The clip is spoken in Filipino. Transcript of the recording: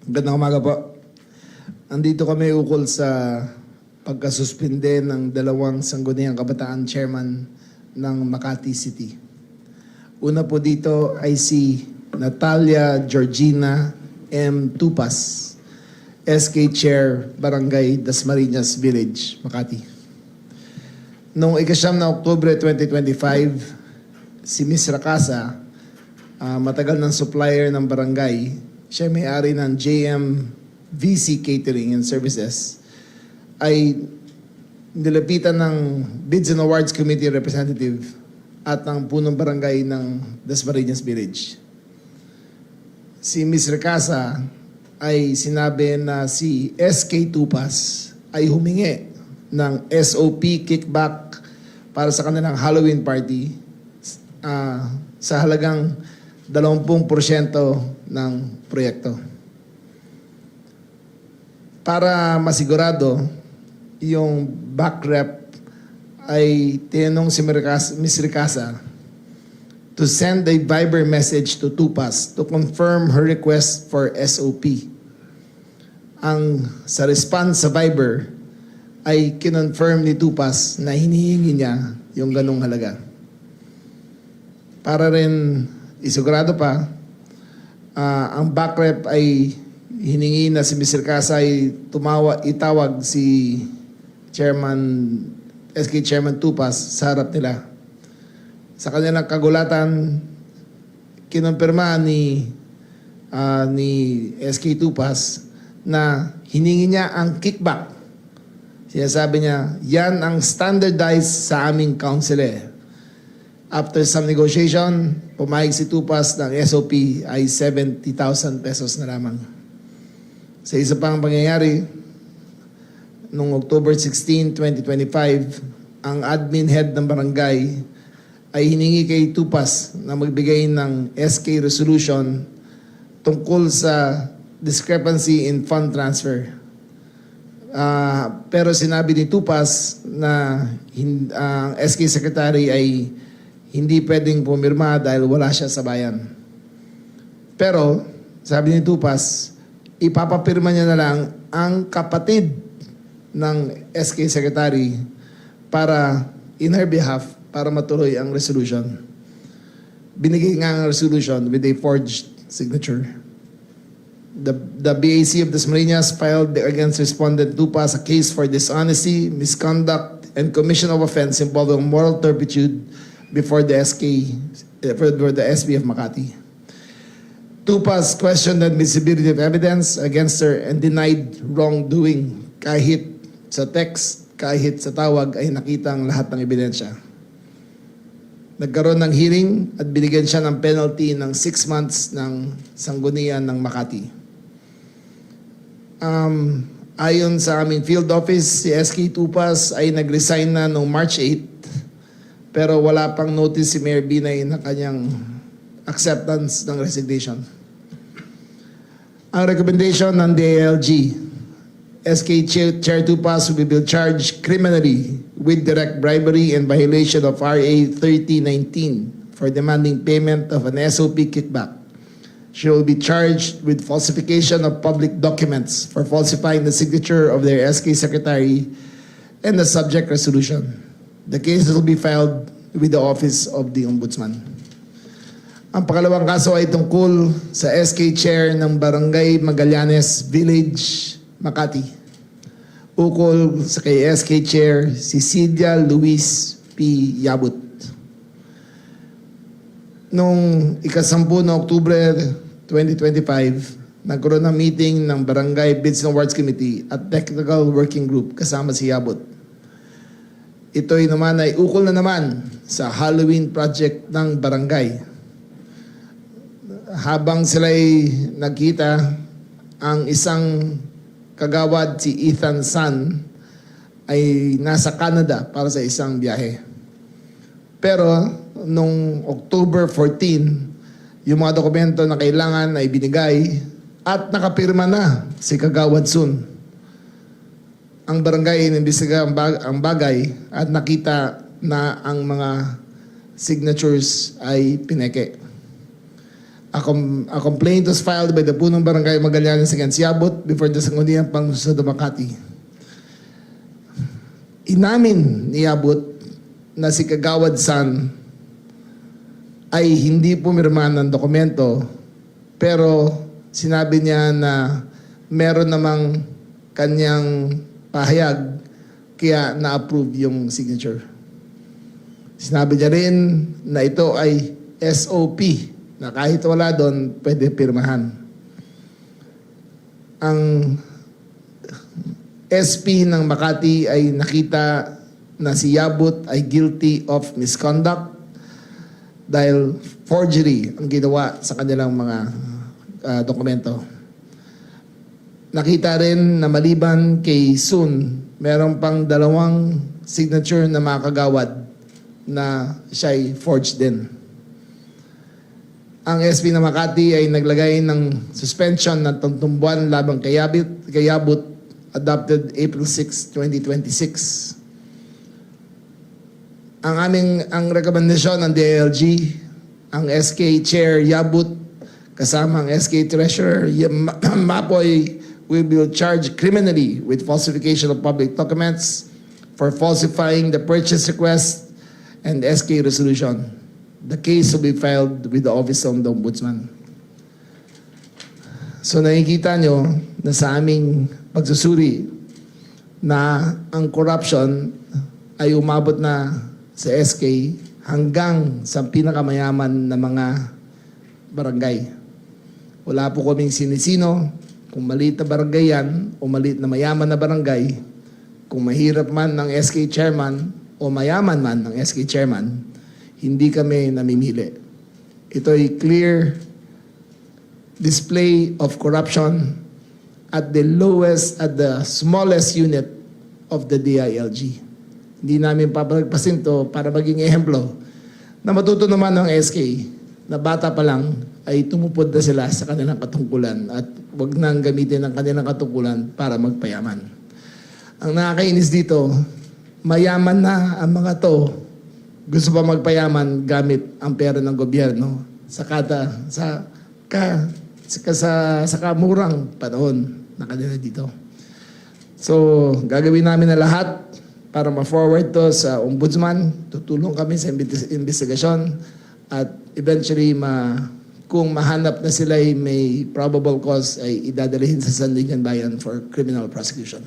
Magandang umaga po. Andito kami ukol sa pagkasuspinde ng dalawang sangguniang kabataan chairman ng Makati City. Una po dito ay si Natalia Georgina M. Tupas, SK Chair, Barangay Dasmariñas Village, Makati. Noong ika-9 na Oktubre 2025, si Ms. Racasa, matagal ng supplier ng barangay, siya may-ari ng JM VC Catering and Services, ay nilapitan ng Bids and Awards Committee representative at ng punong barangay ng Dasmariñas Village. Si Ms. Racasa ay sinabi na si SK Tupas ay humingi ng SOP kickback para sa kanilang Halloween party sa halagang 20% ng proyekto. Para masigurado, yung back rep ay tinanong si Ms. Racasa to send a Viber message to Tupas to confirm her request for SOP. Sa response sa Viber ay kinonfirm ni Tupas na hinihingi niya yung ganong halaga. Para rin isigurado pa, ang back rep ay hiningi na si Mr. Racasa ay itawag si SK Chairman Tupas sa harap nila. Sa kanilang kagulatan, kinumpirma ni SK Tupas na hiningi niya ang kickback. Sinasabi niya, yan ang standardized sa aming council. After some negotiation, pumayag si Tupas ng SOP ay 70,000 pesos na lamang. Sa isa pang pangyayari, noong October 16, 2025, ang admin head ng barangay ay hiningi kay Tupas na magbigay ng SK resolution tungkol sa discrepancy in fund transfer. Pero sinabi ni Tupas na ang SK secretary ay hindi pwedeng pumirma dahil wala siya sa bayan. Pero, sabi ni Tupas, ipapapirma niya na lang ang kapatid ng SK Secretary para, in her behalf, para matuloy ang resolution. Binigay nga ang resolution with a forged signature. The BAC of Dasmariñas filed against respondent Tupas a case for dishonesty, misconduct, and commission of offense involving moral turpitude before the SB of Makati. Tupas questioned the admissibility of evidence against her and denied wrongdoing kahit sa text, kahit sa tawag ay nakita ang lahat ng ebidensya. Nagkaroon ng hearing at binigyan siya ng penalty ng 6 months ng sanggunian ng Makati. Ayon sa aming field office, si SK Tupas ay nag-resign na noong March 8, pero wala pang notice si Mayor Binay na kanyang acceptance ng resignation. Ang recommendation ng DILG, SK Chair Tupas will be charged criminally with direct bribery and violation of RA 3019 for demanding payment of an SOP kickback. She will be charged with falsification of public documents for falsifying the signature of their SK secretary and the subject resolution. The case will be filed with the Office of the Ombudsman. Ang pangalawang kaso ay tungkol sa SK Chair ng Barangay Magallanes Village, Makati. Ukol sa kay SK Chair Cecilia Luis P. Yabut. Noong ika-10 na Oktubre 2025, nagkaroon ng meeting ng Barangay Bids and Awards Committee at Technical Working Group kasama si Yabut. Ito'y naman ay ukol na naman sa Halloween project ng barangay. Habang sila'y nagkita, ang isang kagawad, si Ethan San, ay nasa Canada para sa isang biyahe. Pero nung October 14, yung mga dokumento na kailangan ay binigay at nakapirma na si Kagawad Sun. Ang barangay inimbestiga ang bagay at nakita na ang mga signatures ay pineke. A complaint was filed by the Punong Barangay Magallanes against Yabut before the Sangguniang Pangmusod of Makati. Inamin ni Yabut na si Kagawad San ay hindi pumirma ng dokumento, pero sinabi niya na meron namang kanyang pahayag kaya na-approve yung signature. Sinabi niya rin na ito ay SOP, na kahit wala doon, pwede pirmahan. Ang SP ng Makati ay nakita na si Yabut ay guilty of misconduct dahil forgery ang ginawa sa kanilang mga dokumento. Nakita rin na maliban kay Sun, meron pang 2 signature na mga kagawad na siya'y forged din. Ang SP ng Makati ay naglagay ng suspension ng 3 buwan labang kay Yabut, adopted April 6, 2026. Ang rekomendasyon ng DILG, ang SK Chair Yabut kasama ang SK Treasurer Mapoy will be charged criminally with falsification of public documents for falsifying the purchase request and SK resolution. The case will be filed with the Office of the Ombudsman. So nakikita nyo na sa aming pagsusuri na ang corruption ay umabot na sa SK hanggang sa pinakamayaman na mga barangay. Wala po kaming sinisino kung maliit na barangay yan o maliit na mayaman na barangay, kung mahirap man ng SK chairman o mayaman man ng SK chairman, hindi kami namimili. Ito ay clear display of corruption at the smallest unit of the DILG. Hindi namin papagpasin to para maging ehemplo na matuto naman ng SK na bata pa lang ay tumupod na sila sa kanilang katungkulan at wag nang gamitin ang kanilang katungkulan para magpayaman. Ang nakakainis dito, mayaman na ang mga to, gusto pa magpayaman gamit ang pera ng gobyerno sa kamurang panahon na kanila dito. So, gagawin namin na lahat para ma-forward to sa Ombudsman. Tutulong kami sa investigasyon at eventually kung mahanap na sila ay may probable cause ay idadalhin sa Sandigan Bayan for criminal prosecution.